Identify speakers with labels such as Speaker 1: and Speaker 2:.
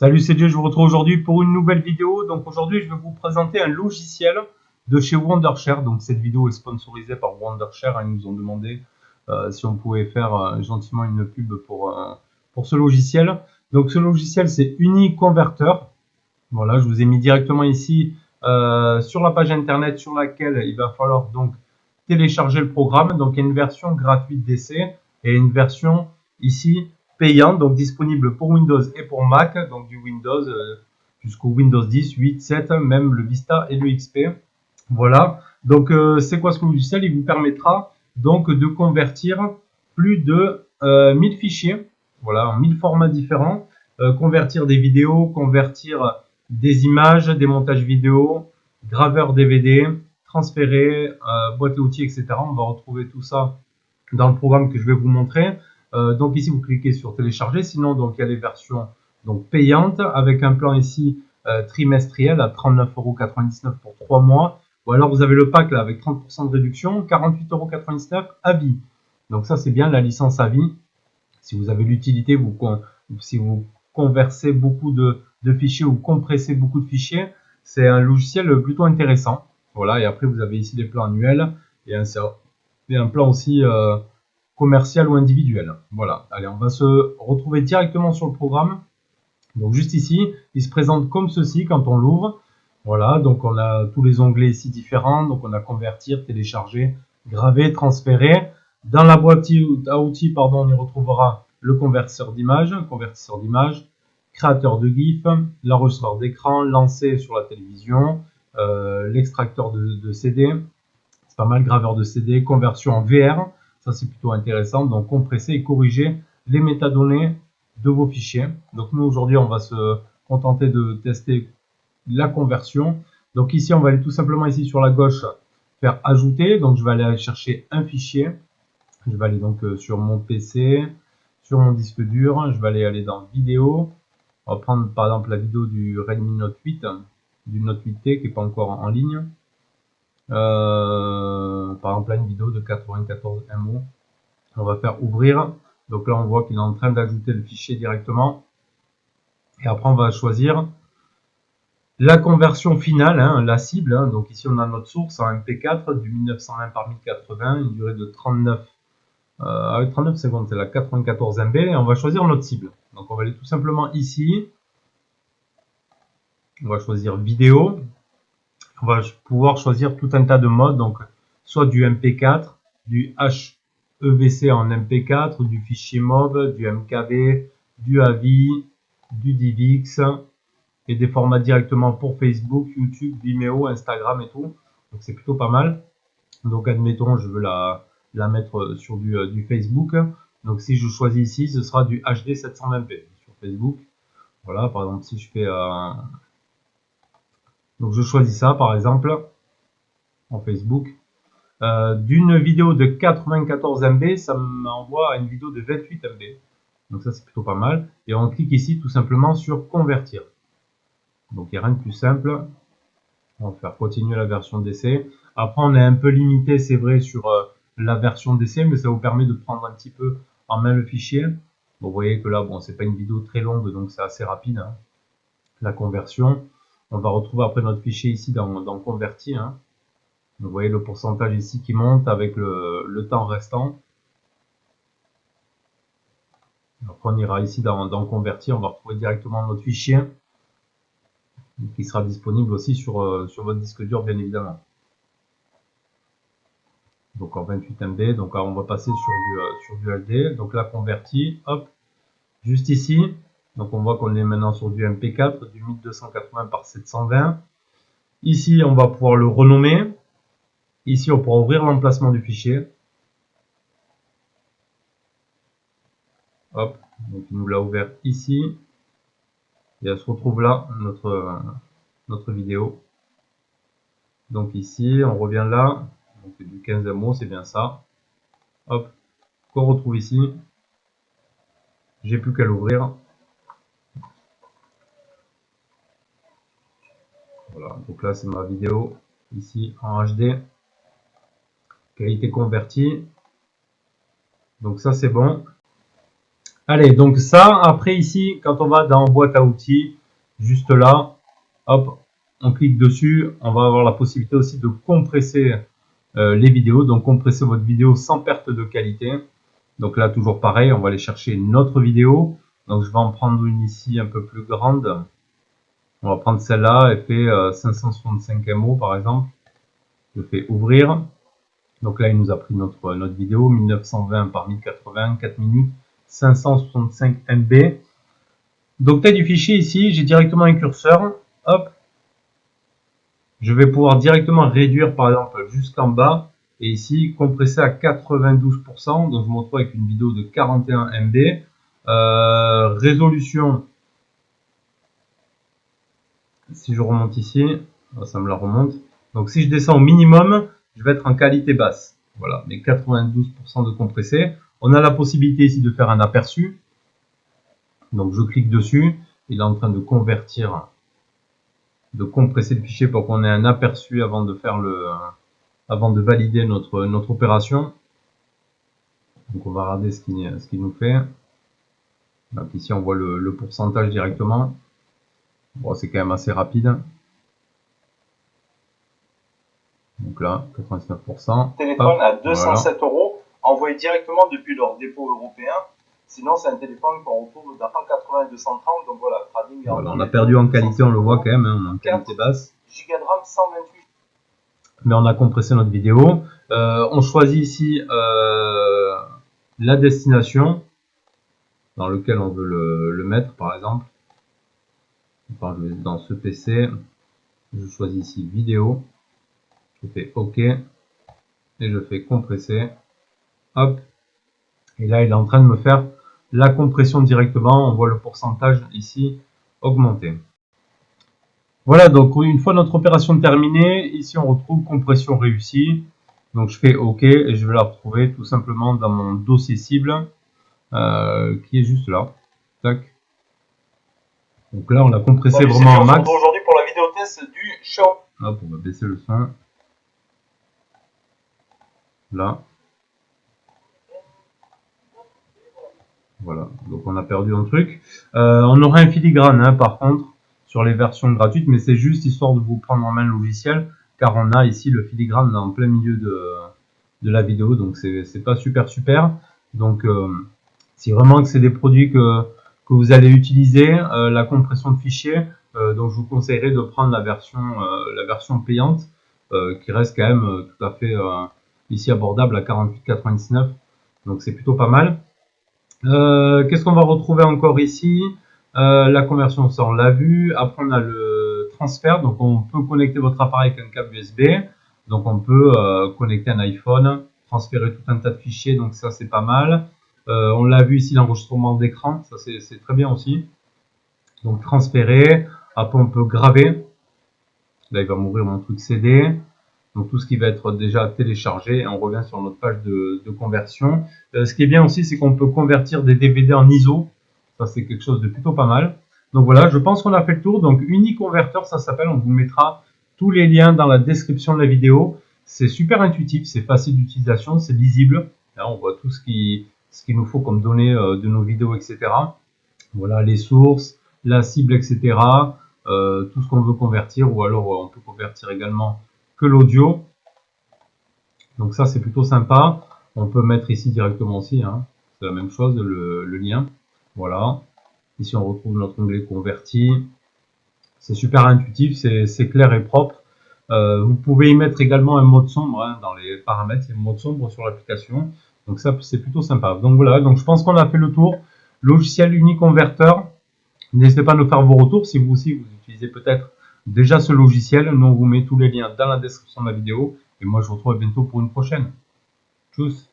Speaker 1: Salut, c'est Dieu, je vous retrouve aujourd'hui pour une nouvelle vidéo. Donc aujourd'hui, je vais vous présenter un logiciel de chez Wondershare. Donc cette vidéo est sponsorisée par Wondershare. Ils nous ont demandé si on pouvait faire gentiment une pub pour ce logiciel. Donc ce logiciel, c'est UniConverter. Voilà, je vous ai mis directement ici sur la page internet sur laquelle il va falloir donc télécharger le programme. Donc il y a une version gratuite d'essai et une version ici payante, donc disponible pour Windows et pour Mac, donc du Windows jusqu'au Windows 10, 8, 7, même le Vista et le XP. Voilà, donc c'est quoi ce logiciel? Il vous permettra donc de convertir plus de 1000 fichiers, voilà, en 1000 formats différents, convertir des vidéos, convertir des images, des montages vidéo, graveur DVD, transférer, boîte à outils, etc. On va retrouver tout ça dans le programme que je vais vous montrer. Donc ici, vous cliquez sur télécharger. Sinon, donc il y a les versions donc payantes avec un plan ici trimestriel à 39,99 € pour 3 mois. Ou alors vous avez le pack là avec 30% de réduction, 48,99 € à vie. Donc ça, c'est bien la licence à vie. Si vous avez l'utilité, si vous conversez beaucoup de fichiers ou compressez beaucoup de fichiers, c'est un logiciel plutôt intéressant. Voilà, et après vous avez ici des plans annuels et un plan aussi commercial ou individuel. Voilà, allez, on va se retrouver directement sur le programme. Donc juste ici, il se présente comme ceci quand on l'ouvre. Voilà, donc on a tous les onglets ici différents. Donc on a convertir, télécharger, graver, transférer. Dans la boîte à outils, pardon, on y retrouvera le convertisseur d'image, créateur de GIF, l'enregistreur d'écran, lancer sur la télévision, l'extracteur de CD, c'est pas mal, graveur de CD, conversion en VR, ça c'est plutôt intéressant, donc compresser et corriger les métadonnées de vos fichiers. Donc nous aujourd'hui on va se contenter de tester la conversion. Donc ici on va aller tout simplement ici sur la gauche faire ajouter, donc je vais aller chercher un fichier. Je vais aller donc sur mon PC, sur mon disque dur, je vais aller dans vidéo. On va prendre par exemple la vidéo du Redmi Note 8, du Note 8T qui n'est pas encore en ligne. Par exemple là une vidéo de 94 MO. On va faire ouvrir. Donc là on voit qu'il est en train d'ajouter le fichier directement. Et après on va choisir la conversion finale, hein, la cible. Hein. Donc ici on a notre source en MP4 du 1920 par 1080, une durée de 39 avec 39 secondes, c'est la 94 MB, et on va choisir notre cible. Donc on va aller tout simplement ici, on va choisir vidéo, on va pouvoir choisir tout un tas de modes, donc soit du MP4, du HEVC en MP4, du fichier MOV, du MKV, du AVI, du DivX, et des formats directement pour Facebook, YouTube, Vimeo, Instagram et tout. Donc c'est plutôt pas mal. Donc admettons, je veux la mettre sur du Facebook. Donc si je choisis ici, ce sera du HD 720p sur Facebook. Voilà, par exemple, si je fais... donc je choisis ça, par exemple, en Facebook. D'une vidéo de 94 MB, ça m'envoie à une vidéo de 28 MB. Donc ça, c'est plutôt pas mal. Et on clique ici tout simplement sur convertir. Donc il n'y a rien de plus simple. On va faire continuer la version d'essai. Après, on est un peu limité, c'est vrai, sur la version d'essai, mais ça vous permet de prendre un petit peu en main le fichier. Bon, vous voyez que là, bon, c'est pas une vidéo très longue, donc c'est assez rapide, hein, la conversion. On va retrouver après notre fichier ici dans converti. Hein. Vous voyez le pourcentage ici qui monte avec le temps restant. Après, on ira ici dans converti, on va retrouver directement notre fichier qui sera disponible aussi sur votre disque dur, bien évidemment. Donc en 28 MB, donc là, on va passer sur du HD, donc là converti, hop, juste ici, donc on voit qu'on est maintenant sur du MP4, du 1280 par 720, ici on va pouvoir le renommer, ici on pourra ouvrir l'emplacement du fichier, hop, donc il nous l'a ouvert ici, et elle se retrouve là, notre vidéo, donc ici on revient là, donc du 15 MO, c'est bien ça, hop, qu'on retrouve ici, j'ai plus qu'à l'ouvrir. Voilà, donc là c'est ma vidéo ici en HD, qualité convertie. Donc ça c'est bon. Allez, donc ça, après ici, quand on va dans boîte à outils, juste là, hop, on clique dessus, on va avoir la possibilité aussi de compresser les vidéos, donc compresser votre vidéo sans perte de qualité. Donc là, toujours pareil, on va aller chercher une autre vidéo. Donc je vais en prendre une ici un peu plus grande. On va prendre celle-là, elle fait 565 MO par exemple. Je fais ouvrir. Donc là, il nous a pris notre vidéo, 1920 par 1080, 4 minutes, 565 MB. Donc taille du fichier ici, j'ai directement un curseur. Hop. Je vais pouvoir directement réduire par exemple jusqu'en bas. Et ici, compresser à 92%. Donc je me retrouve avec une vidéo de 41 MB. Résolution, si je remonte ici, ça me la remonte. Donc si je descends au minimum, je vais être en qualité basse. Voilà, mais 92% de compressé. On a la possibilité ici de faire un aperçu. Donc je clique dessus. Il est en train de convertir, de compresser le fichier pour qu'on ait un aperçu avant de faire avant de valider notre opération. Donc on va regarder ce qu'il nous fait. Donc ici on voit le pourcentage directement. Bon, c'est quand même assez rapide. Donc là, 99%.
Speaker 2: Téléphone à 207 €, envoyé directement depuis leur dépôt européen. Sinon, c'est un téléphone qu'on retrouve dans 180 et 230. Donc voilà, trading.
Speaker 1: Voilà, on a perdu en qualité, on le voit quand même, hein, on est en qualité basse.
Speaker 2: Giga de RAM, 128.
Speaker 1: Mais on a compressé notre vidéo. On choisit ici la destination dans lequel on veut le mettre, par exemple. Enfin, je vais dans ce PC, je choisis ici vidéo. Je fais OK et je fais compresser. Hop. Et là, il est en train de me faire la compression directement. On voit le pourcentage ici augmenter. Voilà, donc une fois notre opération terminée, ici on retrouve compression réussie. Donc je fais OK et je vais la retrouver tout simplement dans mon dossier cible qui est juste là. Tac. Donc là, on l'a compressé vraiment en max.
Speaker 2: Aujourd'hui pour la vidéo test du show.
Speaker 1: Hop, on va baisser le son. Là. Voilà, donc on a perdu un truc. On aura un filigrane hein, par contre sur les versions gratuites, mais c'est juste histoire de vous prendre en main le logiciel, car on a ici le filigrane en plein milieu de la vidéo, donc c'est pas super. Donc si vraiment que c'est des produits que vous allez utiliser, la compression de fichiers, donc je vous conseillerais de prendre la version payante, qui reste quand même tout à fait ici abordable à 48,99, donc c'est plutôt pas mal. Qu'est-ce qu'on va retrouver encore ici? La conversion, ça on l'a vu. Après on a le transfert, donc on peut connecter votre appareil avec un câble USB. Donc on peut connecter un iPhone, transférer tout un tas de fichiers, donc ça c'est pas mal. On l'a vu ici, l'enregistrement d'écran, ça c'est très bien aussi. Donc transférer, après on peut graver. Là il va m'ouvrir mon truc CD. Donc tout ce qui va être déjà téléchargé, et on revient sur notre page de conversion. Ce qui est bien aussi, c'est qu'on peut convertir des DVD en ISO. Ça, c'est quelque chose de plutôt pas mal. Donc voilà, je pense qu'on a fait le tour. Donc Uniconverter, ça s'appelle. On vous mettra tous les liens dans la description de la vidéo. C'est super intuitif, c'est facile d'utilisation, c'est lisible. Là, on voit tout ce qu'il nous faut comme données de nos vidéos, etc. Voilà, les sources, la cible, etc. Tout ce qu'on veut convertir, ou alors on peut convertir également que l'audio. Donc ça c'est plutôt sympa. On peut mettre ici directement aussi, hein. C'est la même chose, le lien. Voilà. Ici on retrouve notre onglet converti. C'est super intuitif, c'est clair et propre. Vous pouvez y mettre également un mode sombre hein, dans les paramètres. Il y a un mode sombre sur l'application. Donc ça c'est plutôt sympa. Donc voilà, donc je pense qu'on a fait le tour. Logiciel Uniconverter. N'hésitez pas à nous faire vos retours si vous aussi vous utilisez peut-être déjà ce logiciel. Nous on vous met tous les liens dans la description de la vidéo. Et moi je vous retrouve bientôt pour une prochaine. Tchuss.